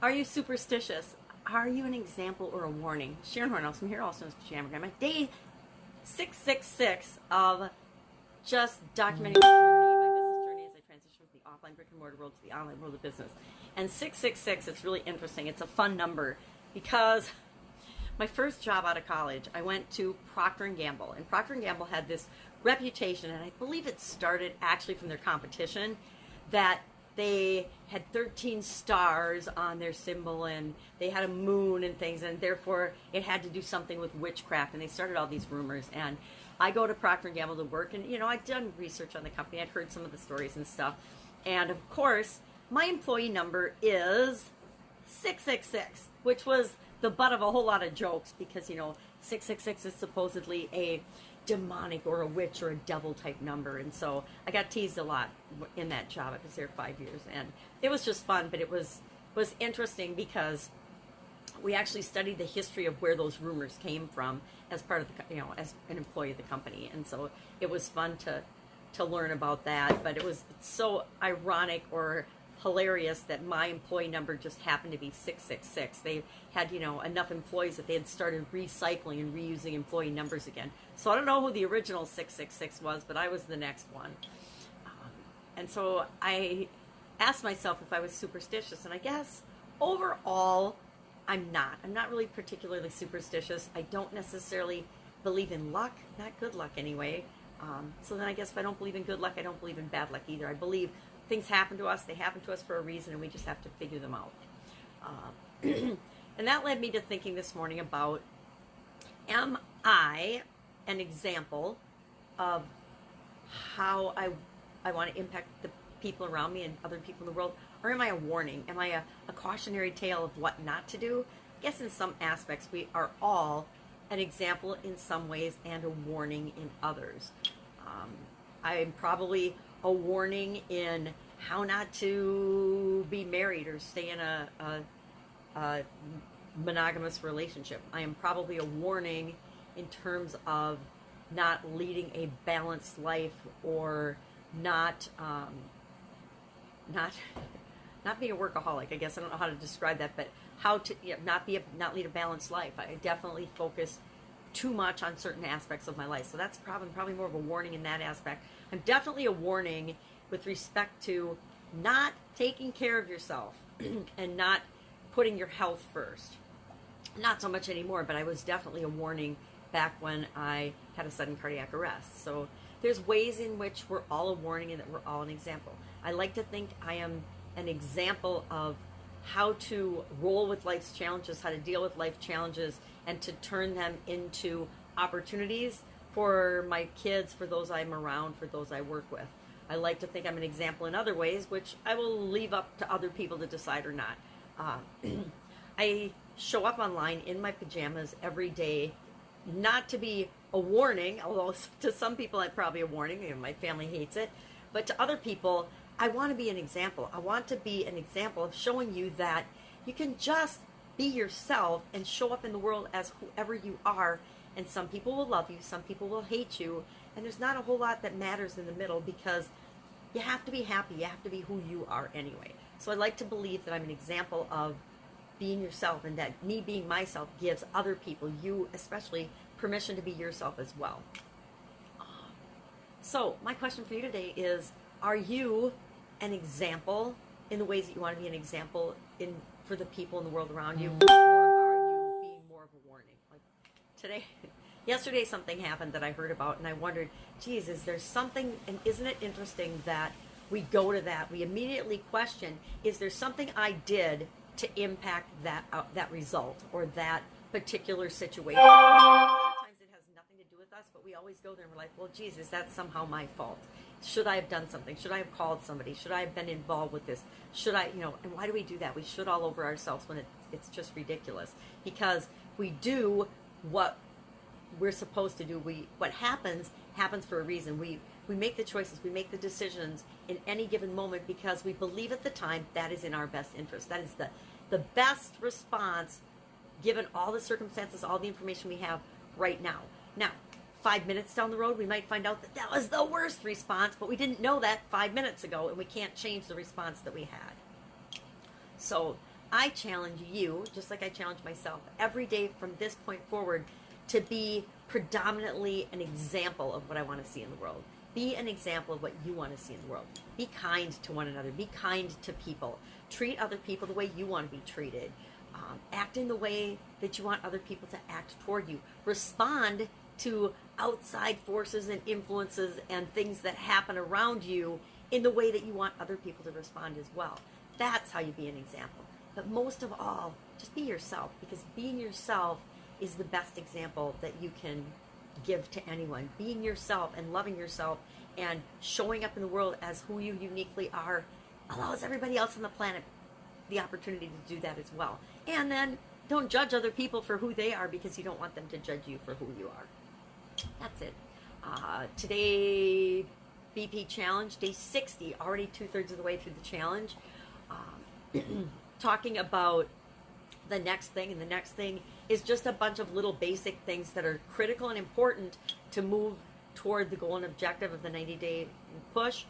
Are you superstitious? Are you an example or a warning? Sharon Horne-Ellstrom here, also known as Pajama Grandma. Day 666 of just documenting my business journey as I transition from the offline brick and mortar world to the online world of business. And 666, it's really interesting. It's a fun number because my first job out of college, I went to Procter & Gamble. And Procter & Gamble had this reputation, and I believe it started actually from their competition, that they had 13 stars on their symbol and they had a moon and things, and therefore it had to do something with witchcraft, and they started all these rumors. And I go to Procter & Gamble to work, and I'd done research on the company. I'd heard some of the stories and stuff. And of course, my employee number is 666, which was the butt of a whole lot of jokes because, 666 is supposedly a demonic or a witch or a devil type number. And so I got teased a lot in that job. I was there 5 years, and it was just fun, but it was interesting because we actually studied the history of where those rumors came from as part of the, as an employee of the company. And so it was fun to learn about that, but it's so ironic or hilarious that my employee number just happened to be 666. They had, enough employees that they had started recycling and reusing employee numbers again. So I don't know who the original 666 was, but I was the next one. And so I asked myself if I was superstitious, and I guess overall I'm not. I'm not really particularly superstitious. I don't necessarily believe in luck, not good luck anyway. So then I guess if I don't believe in good luck, I don't believe in bad luck either. I believe things happen to us, they happen to us for a reason, and we just have to figure them out. And that led me to thinking this morning about, am I an example of how I want to impact the people around me and other people in the world? Or am I a warning? Am I a cautionary tale of what not to do? I guess in some aspects we are all an example in some ways and a warning in others. I'm probably a warning in how not to be married or stay in a monogamous relationship. I am probably a warning in terms of not leading a balanced life, or not being a workaholic. I guess I don't know how to describe that, but how to not lead a balanced life. I definitely focus too much on certain aspects of my life. So that's probably more of a warning in that aspect. I'm definitely a warning with respect to not taking care of yourself and not putting your health first. Not so much anymore, but I was definitely a warning back when I had a sudden cardiac arrest. So there's ways in which we're all a warning and that we're all an example. I like to think I am an example of how to roll with life's challenges, how to deal with life challenges, and to turn them into opportunities for my kids, for those I'm around, for those I work with. I like to think I'm an example in other ways, which I will leave up to other people to decide or not. I show up online in my pajamas every day, not to be a warning, although to some people I'm probably a warning, my family hates it, but to other people, I want to be an example. I want to be an example of showing you that you can just be yourself and show up in the world as whoever you are, and some people will love you, some people will hate you, and there's not a whole lot that matters in the middle because you have to be happy, you have to be who you are anyway. So I like to believe that I'm an example of being yourself, and that me being myself gives other people, you especially, permission to be yourself as well. So my question for you today is, are you an example in the ways that you want to be an example for the people in the world around you, or are you being more of a warning? Like yesterday something happened that I heard about, and I wondered, geez, is there something, and isn't it interesting that we go to that, we immediately question, is there something I did to impact that result or that particular situation? A lot of times it has nothing to do with us, but we always go there and we're like, well, geez, is that somehow my fault? Should I have done something? Should I have called somebody? Should I have been involved with this? Should I, and why do we do that? We should all over ourselves when it's just ridiculous, because we do what we're supposed to do. What happens for a reason. We make the choices, we make the decisions in any given moment because we believe at the time that is in our best interest. That is the best response given all the circumstances, all the information we have right now. Now, 5 minutes down the road, we might find out that was the worst response, but we didn't know that 5 minutes ago, and we can't change the response that we had. So I challenge you, just like I challenge myself, every day from this point forward to be predominantly an example of what I want to see in the world. Be an example of what you want to see in the world. Be kind to one another. Be kind to people. Treat other people the way you want to be treated. Act in the way that you want other people to act toward you. Respond to outside forces and influences and things that happen around you in the way that you want other people to respond as well. That's how you be an example. But most of all, just be yourself, because being yourself is the best example that you can give to anyone. Being yourself and loving yourself and showing up in the world as who you uniquely are allows everybody else on the planet the opportunity to do that as well. And then don't judge other people for who they are, because you don't want them to judge you for who you are. That's it. Today, BP challenge, day 60, already 2/3 of the way through the challenge. Talking about the next thing, and the next thing is just a bunch of little basic things that are critical and important to move toward the goal and objective of the 90-day push,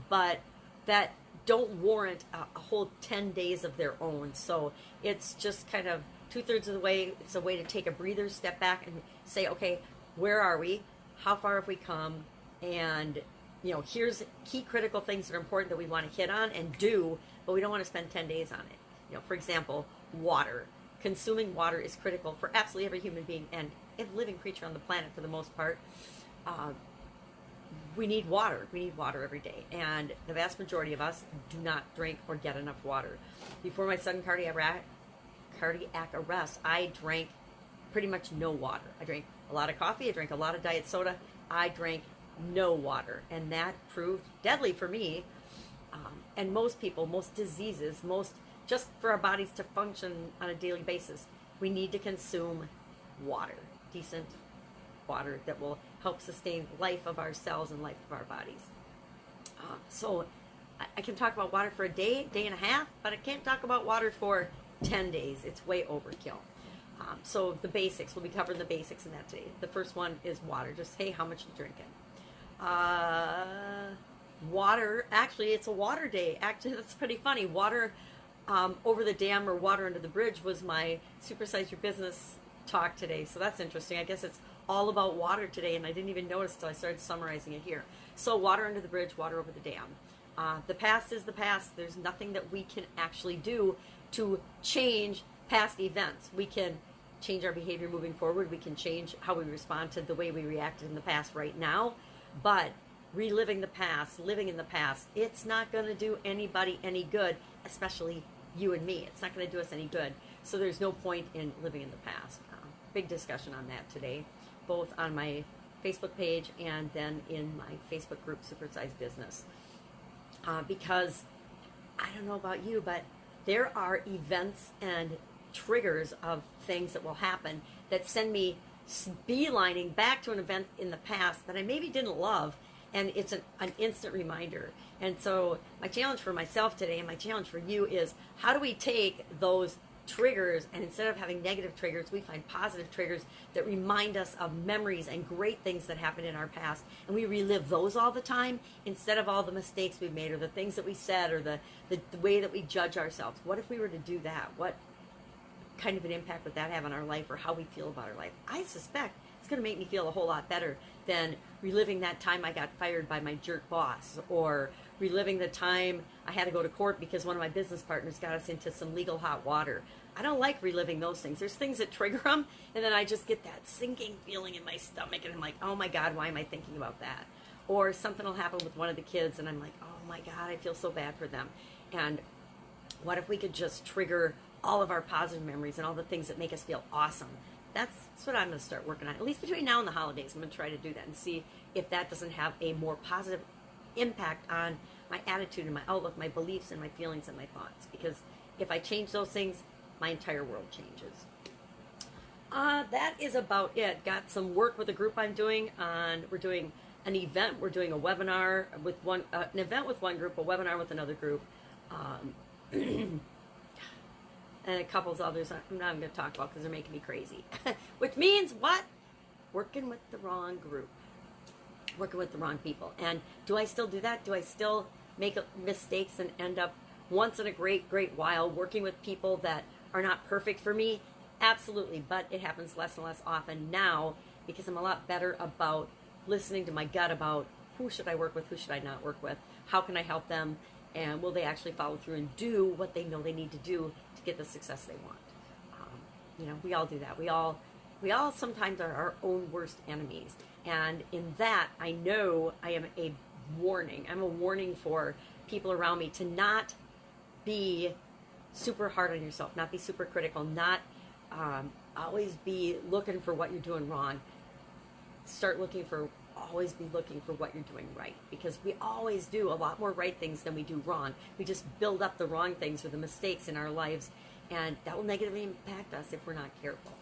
but that don't warrant a whole 10 days of their own. So it's just kind of 2/3 of the way. It's a way to take a breather, step back, and say, okay, where are we? How far have we come? And here's key critical things that are important that we want to hit on and do, but we don't want to spend 10 days on it. For example, water. Consuming water is critical for absolutely every human being and every living creature on the planet for the most part. We need water. We need water every day. And the vast majority of us do not drink or get enough water. Before my sudden cardiac arrest, I drank pretty much no water. I drank a lot of coffee. I drank a lot of diet soda. I drank no water. And that proved deadly for me. And most people, most diseases, just for our bodies to function on a daily basis, we need to consume water, decent water that will help sustain life of our cells and life of our bodies. So I can talk about water for a day, day and a half, but I can't talk about water for 10 days. It's way overkill. So the basics, we'll be covering the basics in that today. The first one is water. Just, hey, how much are you drinking? Water, actually, it's a water day. Actually, that's pretty funny. Water over the dam or water under the bridge was my Supersize Your Business talk today. So that's interesting. I guess it's all about water today, and I didn't even notice until I started summarizing it here. So water under the bridge, water over the dam. The past is the past. There's nothing that we can actually do to change past events. We can change our behavior moving forward. We can change how we respond to the way we reacted in the past right now. But reliving the past, living in the past, it's not going to do anybody any good, especially you and me. It's not going to do us any good. So there's no point in living in the past. Big discussion on that today, both on my Facebook page and then in my Facebook group, Supersize Business. Because I don't know about you, but there are events and triggers of things that will happen that send me beelining back to an event in the past that I maybe didn't love, and it's an instant reminder. And so my challenge for myself today and my challenge for you is, how do we take those triggers, and instead of having negative triggers, we find positive triggers that remind us of memories and great things that happened in our past, and we relive those all the time instead of all the mistakes we've made or the things that we said or the way that we judge ourselves. What if we were to do that? What kind of an impact would that have on our life, or how we feel about our life? I suspect it's going to make me feel a whole lot better than reliving that time I got fired by my jerk boss, or reliving the time I had to go to court because one of my business partners got us into some legal hot water. I don't like reliving those things. There's things that trigger them, and then I just get that sinking feeling in my stomach, and I'm like, oh my God, why am I thinking about that? Or something will happen with one of the kids, and I'm like, oh my God, I feel so bad for them. And what if we could just trigger all of our positive memories and all the things that make us feel awesome? That's what I'm going to start working on, at least between now and the holidays. I'm going to try to do that and see if that doesn't have a more positive impact on my attitude and my outlook, my beliefs and my feelings and my thoughts. Because if I change those things, my entire world changes. That is about it. Got some work with a group I'm doing on. We're doing an event. We're doing a webinar with an event with one group, a webinar with another group. And a couple of others I'm not going to talk about because they're making me crazy. Which means what? Working with the wrong group. Working with the wrong people. And do I still do that? Do I still make mistakes and end up once in a great while, working with people that are not perfect for me, absolutely, but it happens less and less often now because I'm a lot better about listening to my gut about who should I work with, who should I not work with, how can I help them, and will they actually follow through and do what they know they need to do to get the success they want. You know, we all do that. We all sometimes are our own worst enemies. And in that, I know I am a warning. I'm a warning for people around me to not be super hard on yourself, not be super critical, not always be looking for what you're doing wrong. Always be looking for what you're doing right, because we always do a lot more right things than we do wrong. We just build up the wrong things or the mistakes in our lives, and that will negatively impact us if we're not careful.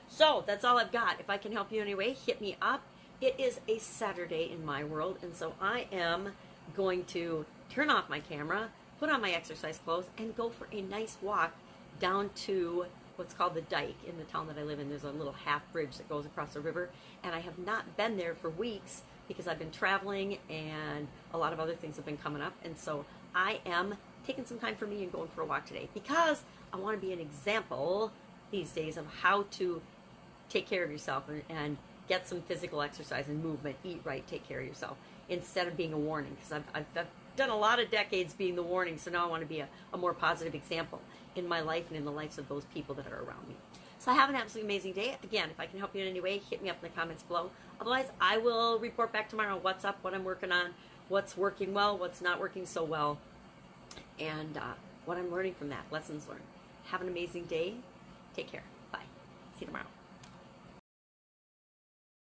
So that's all I've got. If I can help you in any way, hit me up. It is a Saturday in my world, and so I am going to turn off my camera, put on my exercise clothes, and go for a nice walk down to what's called the dike in the town that I live in. There's a little half bridge that goes across a river, and I have not been there for weeks because I've been traveling and a lot of other things have been coming up, and so I am taking some time for me and going for a walk today because I want to be an example these days of how to take care of yourself and get some physical exercise and movement, eat right, take care of yourself, instead of being a warning, because I've done a lot of decades being the warning, so now I want to be a more positive example in my life and in the lives of those people that are around me. So have an absolutely amazing day. Again, if I can help you in any way, hit me up in the comments below. Otherwise, I will report back tomorrow what's up, what I'm working on, what's working well, what's not working so well, and what I'm learning from that, lessons learned. Have an amazing day. Take care. Bye. See you tomorrow.